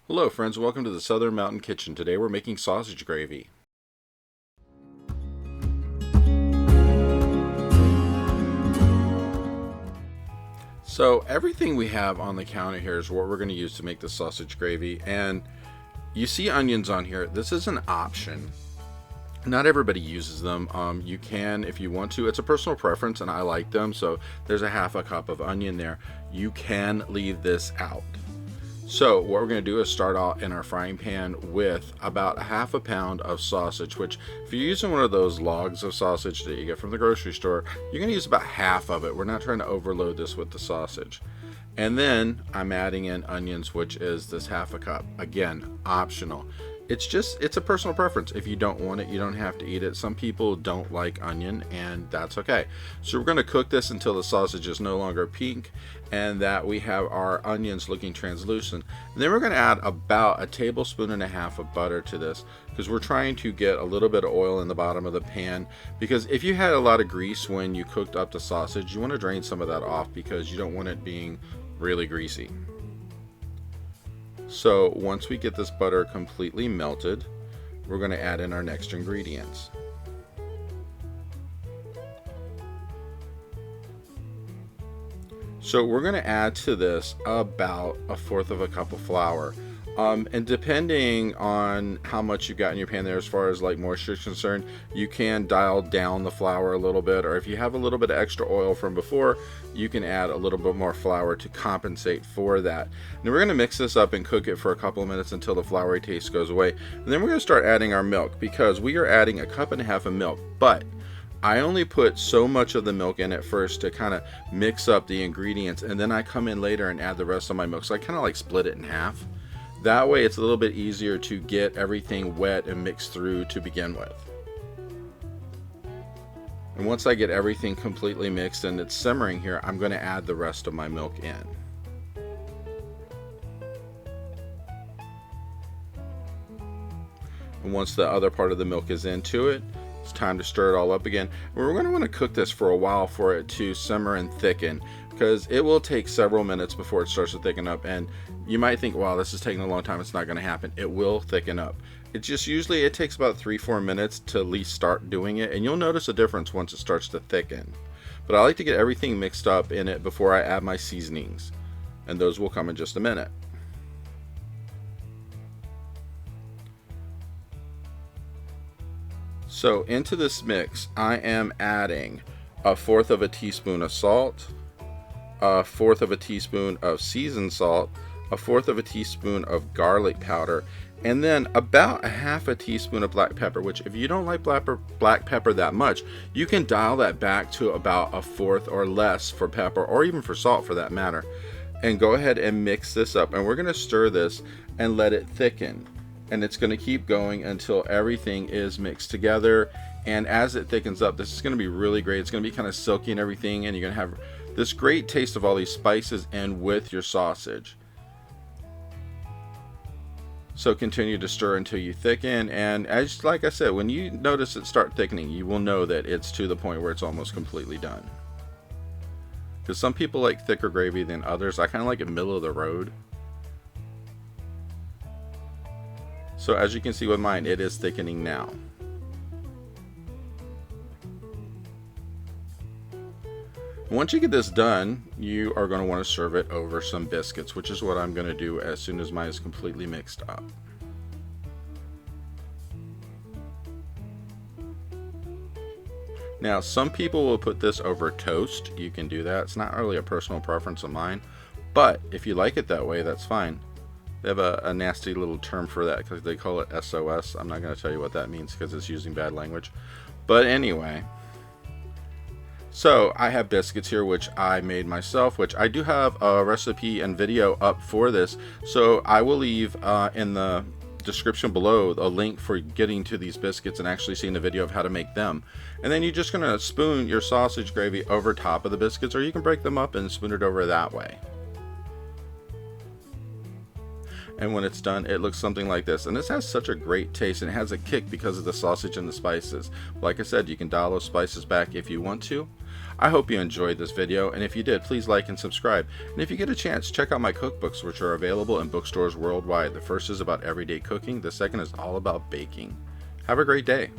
Hello friends, welcome to the Southern Mountain Kitchen. Today we're making sausage gravy. So everything we have on the counter here is what we're going to use to make the sausage gravy. And you see onions on here. This is an option. Not everybody uses them. You can if you want to. It's a personal preference and I like them. So there's a half a cup of onion there. You can leave this out. So what we're going to do is start out in our frying pan with about a half a pound of sausage, which if you're using one of those logs of sausage that you get from the grocery store, you're going to use about half of it. We're not trying to overload this with the sausage. And then I'm adding in onions, which is this half a cup. Again, optional. It's a personal preference. If you don't want it, you don't have to eat it. Some people don't like onion, and that's okay. So we're going to cook this until the sausage is no longer pink and that we have our onions looking translucent. And then we're going to add about a tablespoon and a half of butter to this because we're trying to get a little bit of oil in the bottom of the pan, because if you had a lot of grease when you cooked up the sausage, you want to drain some of that off because you don't want it being really greasy. So once we get this butter completely melted, we're going to add in our next ingredients. So we're going to add to this about a fourth of a cup of flour. And depending on how much you've got in your pan there as far as like moisture is concerned, you can dial down the flour a little bit, or if you have a little bit of extra oil from before, you can add a little bit more flour to compensate for that. Now we're going to mix this up and cook it for a couple of minutes until the floury taste goes away. And then we're going to start adding our milk, because we are adding a cup and a half of milk, but I only put so much of the milk in at first to kind of mix up the ingredients, and then I come in later and add the rest of my milk. So I kind of like split it in half. That way it's a little bit easier to get everything wet and mixed through to begin with. And once I get everything completely mixed and it's simmering here, I'm going to add the rest of my milk in. And once the other part of the milk is into it, it's time to stir it all up again. We're going to want to cook this for a while for it to simmer and thicken, because it will take several minutes before it starts to thicken up. And you might think, wow, this is taking a long time, it's not going to happen. It will thicken up. It takes about 3-4 minutes to at least start doing it, and you'll notice a difference once it starts to thicken. But I like to get everything mixed up in it before I add my seasonings, and those will come in just a minute. So into this mix, I am adding a fourth of a teaspoon of salt, a fourth of a teaspoon of seasoned salt, a fourth of a teaspoon of garlic powder, and then about a half a teaspoon of black pepper, which if you don't like black pepper that much, you can dial that back to about a fourth or less for pepper, or even for salt for that matter. And go ahead and mix this up, and we're going to stir this and let it thicken. And it's going to keep going until everything is mixed together. And as it thickens up, this is going to be really great. It's going to be kind of silky and everything, and you're going to have this great taste of all these spices and with your sausage. So continue to stir until you thicken, and like I said, when you notice it start thickening, you will know that it's to the point where it's almost completely done. Because some people like thicker gravy than others. I kind of like it middle of the road. So as you can see with mine, it is thickening now. Once you get this done, you are going to want to serve it over some biscuits, which is what I'm going to do as soon as mine is completely mixed up. Now, some people will put this over toast. You can do that. It's not really a personal preference of mine, but if you like it that way, that's fine. They have a nasty little term for that because they call it SOS. I'm not going to tell you what that means because it's using bad language. But anyway, so I have biscuits here, which I made myself, which I do have a recipe and video up for this. So I will leave in the description below a link for getting to these biscuits and actually seeing the video of how to make them. And then you're just going to spoon your sausage gravy over top of the biscuits, or you can break them up and spoon it over that way. And when it's done, it looks something like this. And this has such a great taste, and it has a kick because of the sausage and the spices. Like I said, you can dial those spices back if you want to. I hope you enjoyed this video, and if you did, please like and subscribe. And if you get a chance, check out my cookbooks, which are available in bookstores worldwide. The first is about everyday cooking, the second is all about baking. Have a great day.